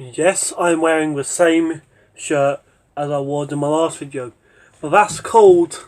Yes, I'm wearing the same shirt as I wore in my last video, but that's called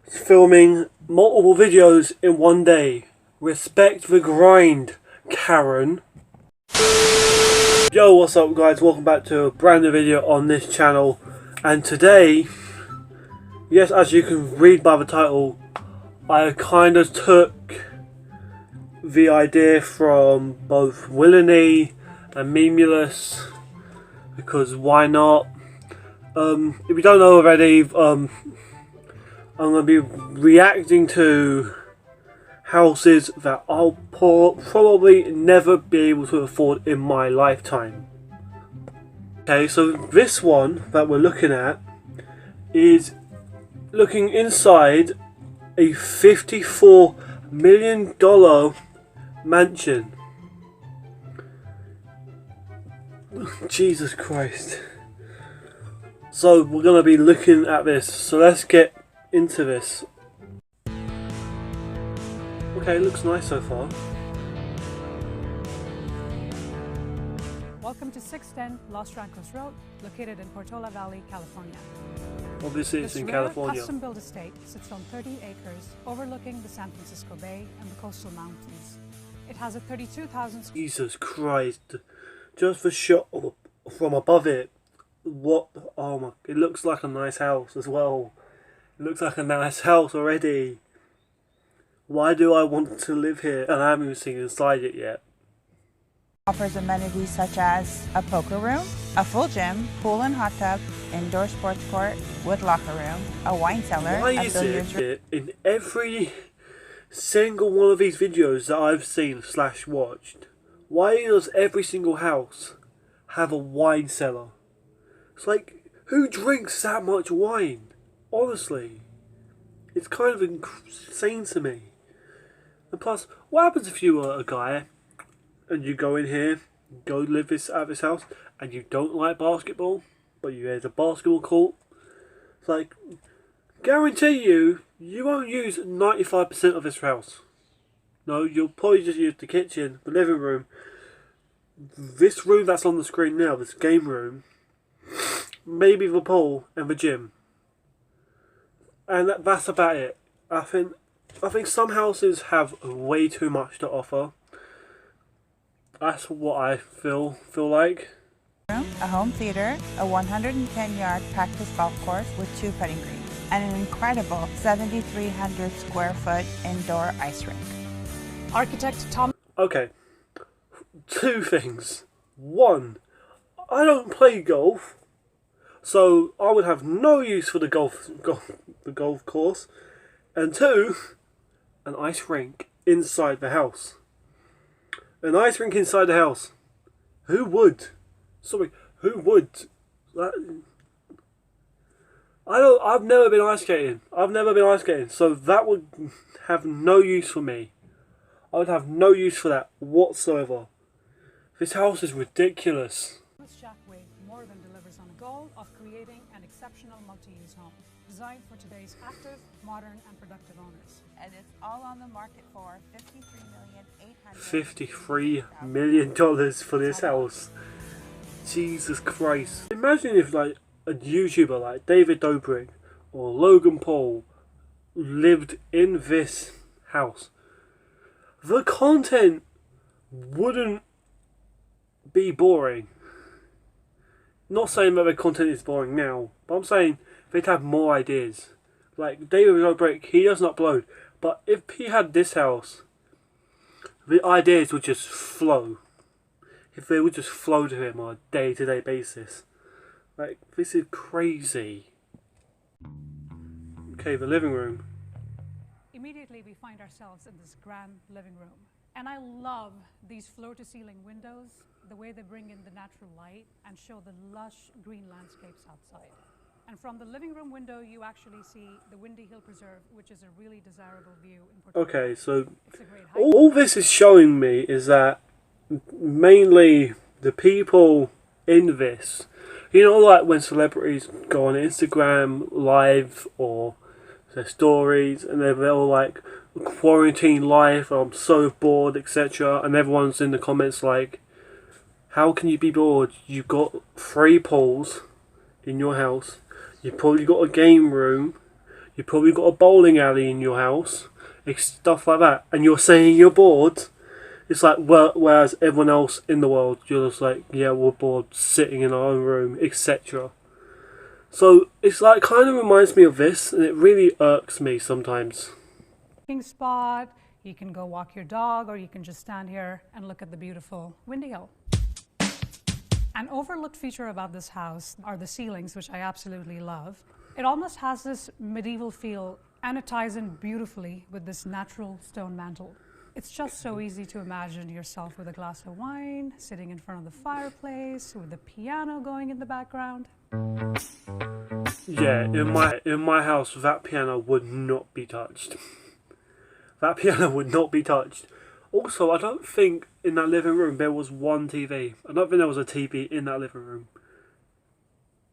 filming multiple videos in one day. Respect the grind, Karen. Yo, what's up guys, welcome back to a brand new video on this channel. And today, yes, as you can read by the title, I kind of took the idea from both Willany and Memulous, because why not? If you don't know already, I'm going to be reacting to houses that I'll probably never be able to afford in my lifetime. Okay, so this one that we're looking at is looking inside a $54 million mansion. Jesus Christ. So we're going to be looking at this, so let's get into this. Okay, it looks nice so far. Welcome to 610 Los Trancos Road, located in Portola Valley, California. Obviously it's in California. This custom-built estate sits on 30 acres overlooking the San Francisco Bay and the coastal mountains. It has a 32,000 Jesus Christ. Just the shot from above it. What? Oh my, it looks like a nice house as well. It looks like a nice house already. Why do I want to live here? And I haven't even seen inside it yet. Offers amenities such as a poker room, a full gym, pool and hot tub, indoor sports court with locker room, a wine cellar, Why a is billiards room. it in every single one of these videos that I've seen / watched, why does every single house have a wine cellar? It's like, who drinks that much wine? Honestly, it's kind of insane to me. And plus, what happens if you were a guy and you go in here, go live at this house, and you don't like basketball, but there's a basketball court? It's like, guarantee you won't use 95% of this house. No, you'll probably just use the kitchen, the living room, this room that's on the screen now, this game room, maybe the pool and the gym. And that's about it. I think some houses have way too much to offer. That's what I feel like. A home theater, a 110-yard practice golf course with 2 putting greens, and an incredible 7,300 square foot indoor ice rink. Architect Tom. Okay, 2 things. 1, I don't play golf, so I would have no use for the golf course. And 2, an ice rink inside the house. An ice rink inside the house. Who would? Sorry, who would? I've never been ice skating. So that would have no use for me. I would have no use for that whatsoever. This house is ridiculous. Shackway more than delivers on the goal of creating an exceptional multi-use home designed for today's active, modern, and productive owners. And it's all on the market for $53 million for this house. Jesus Christ. Imagine if like a YouTuber like David Dobrik or Logan Paul lived in this house. The content wouldn't be boring. Not saying that the content is boring now, but I'm saying they'd have more ideas. Like David Dobrik, he doesn't upload, but if he had this house, the ideas would just flow. If they would just flow to him on a day-to-day basis. Like, this is crazy. Okay, the living room. Immediately we find ourselves in this grand living room. And I love these floor-to-ceiling windows, the way they bring in the natural light and show the lush green landscapes outside. And from the living room window, you actually see the Windy Hill Preserve, which is a really desirable view in Portola. Okay, so It's a great all this is showing me is that mainly the people in this, you know, like when celebrities go on Instagram live or their stories and they're all like, quarantine life, I'm so bored, etc. And everyone's in the comments like, How can you be bored? You've got 3 pools in your house. You've probably got a game room. You've probably got a bowling alley in your house. Stuff like that. And you're saying you're bored? It's like, well, whereas everyone else in the world, you're just like, yeah, we're bored sitting in our own room, etc. So it's like, kind of reminds me of this, and it really irks me sometimes. Spot, you can go walk your dog, or you can just stand here and look at the beautiful Windy Hill. An overlooked feature about this house are the ceilings, which I absolutely love. It almost has this medieval feel, and it ties in beautifully with this natural stone mantle. It's just so easy to imagine yourself with a glass of wine, sitting in front of the fireplace, with the piano going in the background. Yeah, in my house, that piano would not be touched. That piano would not be touched. Also, I don't think in that living room there was one TV. I don't think there was a TV in that living room.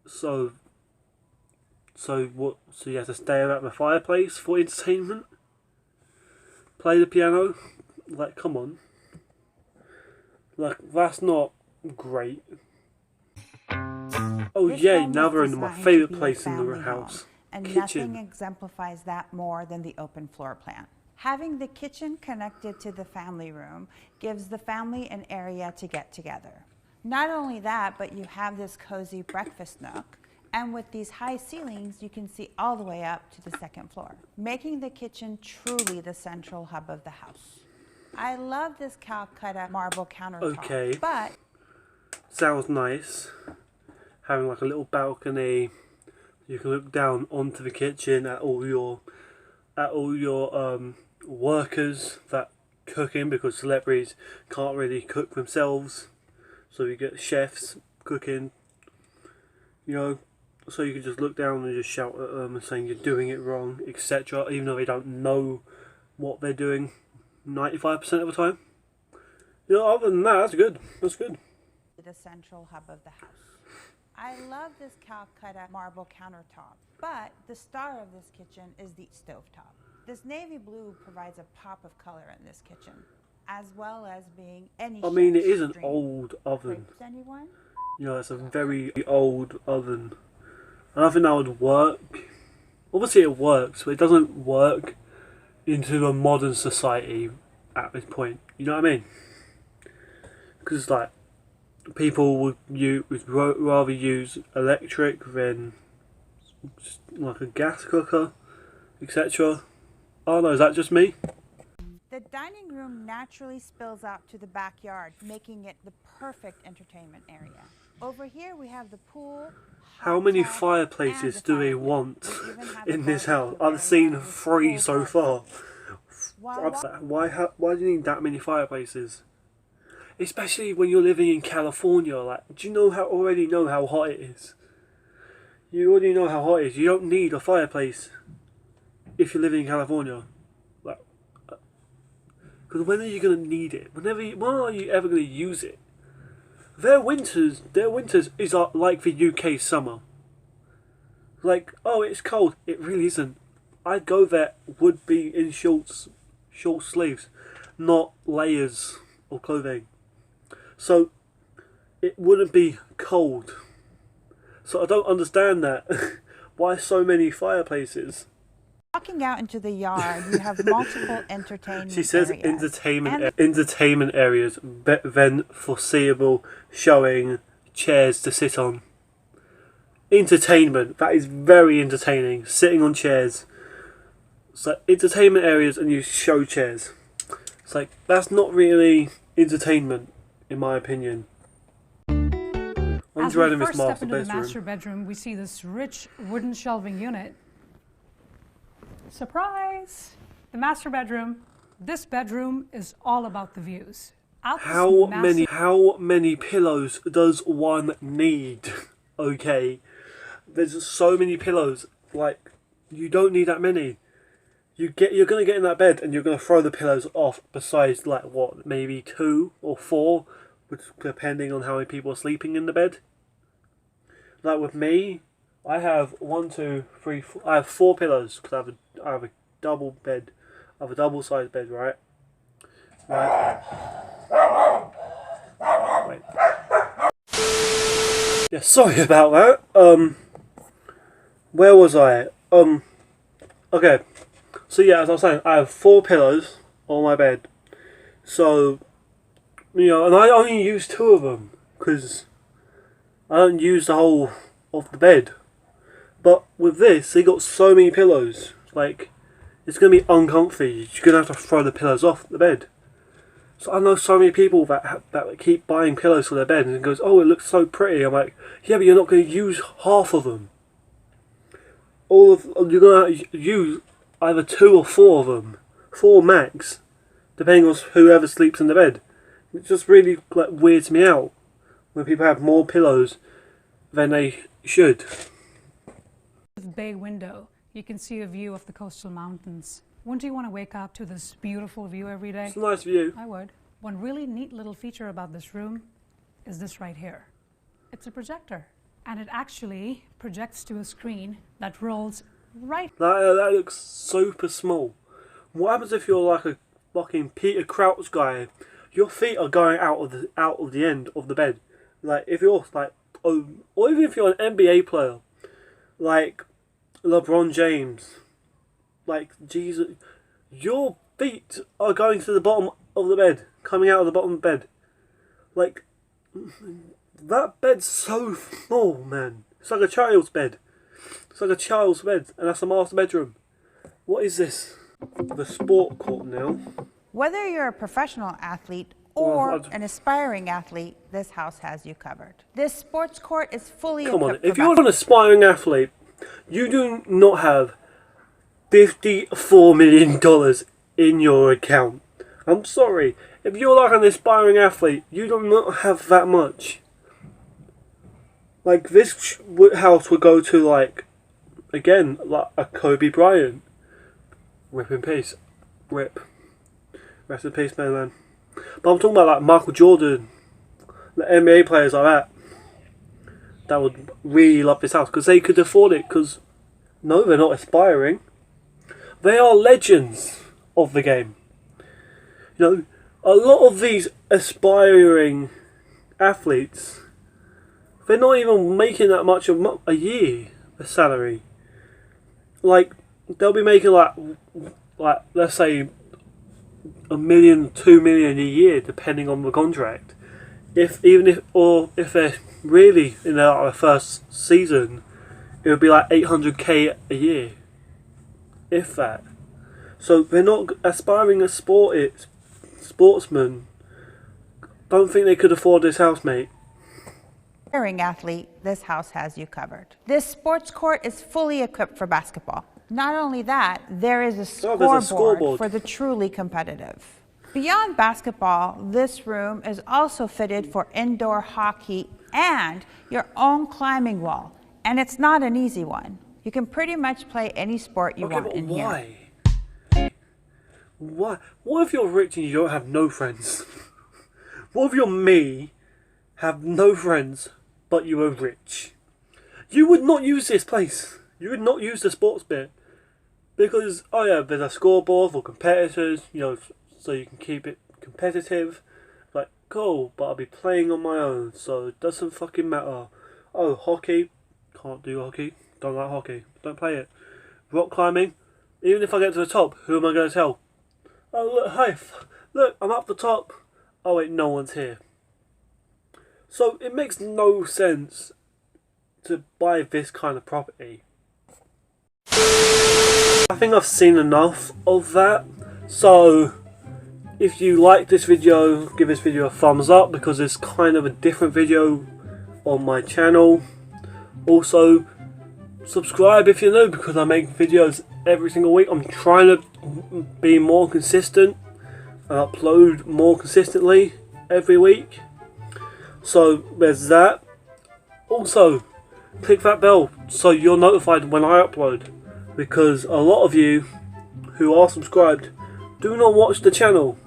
So what? So you have to stare at the fireplace for entertainment? Play the piano? Like, come on. Like, that's not great. Oh This yeah, home now was we're in my designed to favourite be a place in the family house. home, and Kitchen. nothing exemplifies that more than the open floor plan. Having the kitchen connected to the family room gives the family an area to get together. Not only that, but you have this cozy breakfast nook, and with these high ceilings, you can see all the way up to the 2nd floor, making the kitchen truly the central hub of the house. I love this Calcutta marble countertop, Okay. but Sounds nice. Having like a little balcony. You can look down onto the kitchen at all your workers that cooking, because celebrities can't really cook themselves. So you get chefs cooking, you know, so you can just look down and just shout at them and saying you're doing it wrong, etc. Even though they don't know what they're doing 95% of the time. You know, other than that, that's good. That's good. the central hub of the house. I love this Calcutta marble countertop, but the star of this kitchen is the stovetop. This navy blue provides a pop of color in this kitchen, as well as being any I mean, it chef's is an dream. old oven. Grapes, anyone? You know, it's a very old oven. I don't think that would work. Obviously it works, but it doesn't work into a modern society at this point. You know what I mean? Because, like, people would rather use electric than like a gas cooker, etc. Oh no, is that just me? The dining room naturally spills out to the backyard, making it the perfect entertainment area. Over here we have the pool. How hot many tub, fireplaces and the do they fireplace. want We even have a in this house? barbecue I've seen area with 3 full so bar. far. While Why do you need that many fireplaces? Especially when you're living in California. Like, do you already know how hot it is? You already know how hot it is. You don't need a fireplace if you're living in California. Like, because when are you gonna need it? When are you ever gonna use it? Their winters is like the UK summer. Like, oh, it's cold. It really isn't. I'd go there would be in short sleeves, not layers of clothing. So it wouldn't be cold. So I don't understand that. Why so many fireplaces? walking out into the yard, you have multiple entertainment She says areas. entertainment areas, then foreseeable showing chairs to sit on. Entertainment, that is very entertaining. Sitting on chairs. So entertainment areas and you show chairs. It's like, that's not really entertainment, in my opinion. As we first step into the master bedroom, we see this rich wooden shelving unit. Surprise! The master bedroom. This bedroom is all about the views. How many pillows does one need? Okay, there's so many pillows. Like, you don't need that many. You're gonna get in that bed and you're gonna throw the pillows off. Besides, like, what, maybe 2 or 4, depending on how many people are sleeping in the bed. Like with me, I have 1, 2, 3, 4. I have 4 pillows because I have a double bed. I have a double-sized bed, right? Right. Wait. Yeah, sorry about that. Where was I? Okay. So yeah, as I was saying, I have 4 pillows on my bed. So, you know, and I only use 2 of them because I don't use the whole of the bed. But with this, they got so many pillows. Like, it's gonna be uncomfy. You're gonna have to throw the pillows off the bed. So I know so many people that keep buying pillows for their bed and it goes, oh, it looks so pretty. I'm like, yeah, but you're not going to use half of them. You're going to use either 2 or 4 of them, 4 max, depending on whoever sleeps in the bed. It just really like weirds me out when people have more pillows than they should. Bay window, you can see a view of the coastal mountains. Wouldn't you want to wake up to this beautiful view every day? It's a nice view. I would. One really neat little feature about this room is this right here. It's a projector, and it actually projects to a screen that rolls right. That looks super small. What happens if you're like a fucking Peter Crouch guy? Your feet are going out of the end of the bed. Like if you're like, or even if you're an NBA player, like LeBron James. Like, Jesus, your feet are going to the bottom of the bed, coming out of the bottom of the bed. Like, that bed's so small, man. It's like a child's bed. It's like a child's bed, and that's the master bedroom. What is this? The sport court now. Whether you're a professional athlete or an aspiring athlete, this house has you covered. This sports court is fully equipped. Come on, if you're an aspiring athlete, you do not have $54 million in your account. I'm sorry. If you're like an aspiring athlete, you do not have that much. Like, this house would go to, like, again, like a Kobe Bryant. Rip in peace. Rip. Rest in peace, man. But I'm talking about, like, Michael Jordan. The NBA players like that. That would really love this house. Because they could afford it. Because, no, they're not aspiring. They are legends of the game. You know, a lot of these aspiring athletes, they're not even making that much a year, a salary. Like, they'll be making like let's say $1 million, $2 million a year, depending on the contract. If they're really in their first season, it would be like $800K a year. If that. So they're not aspiring as sportsmen. Don't think they could afford this house, mate. Aspiring athlete, this house has you covered. This sports court is fully equipped for basketball. Not only that, there is a scoreboard for the truly competitive. Beyond basketball, this room is also fitted for indoor hockey and your own climbing wall. And it's not an easy one. You can pretty much play any sport you want in here. Why? What if you're rich and you don't have no friends? What if you're me, have no friends, but you are rich? You would not use this place. You would not use the sports bit. Because, oh yeah, there's a scoreboard for competitors, you know, so you can keep it competitive. Like, cool, but I'll be playing on my own, so it doesn't fucking matter. Oh, hockey. Can't do hockey. Don't like hockey. Don't play it. Rock climbing. Even if I get to the top, who am I going to tell? Oh, look, hi. Look, I'm up the top. Oh, wait, no one's here. So, it makes no sense to buy this kind of property. I think I've seen enough of that. So, if you like this video, give this video a thumbs up because it's kind of a different video on my channel. Also, subscribe if you're new because I make videos every single week. I'm trying to be more consistent and upload more consistently every week. So there's that. Also, click that bell so you're notified when I upload, because a lot of you who are subscribed do not watch the channel.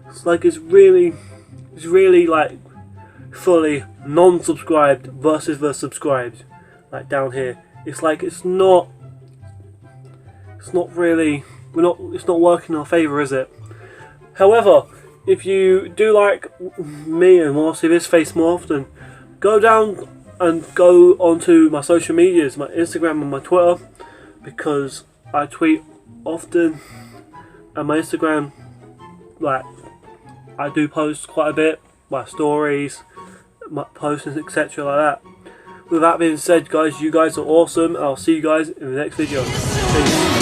It's like it's really like fully non-subscribed versus the subscribed. Like down here, it's like it's not really, it's not working in our favour, is it? However, if you do like me and want to see this face more often, go down and go onto my social medias, my Instagram and my Twitter, because I tweet often, and my Instagram, like, I do post quite a bit, my stories, my postings, etc. like that. With that being said, guys, you guys are awesome. I'll see you guys in the next video. Peace.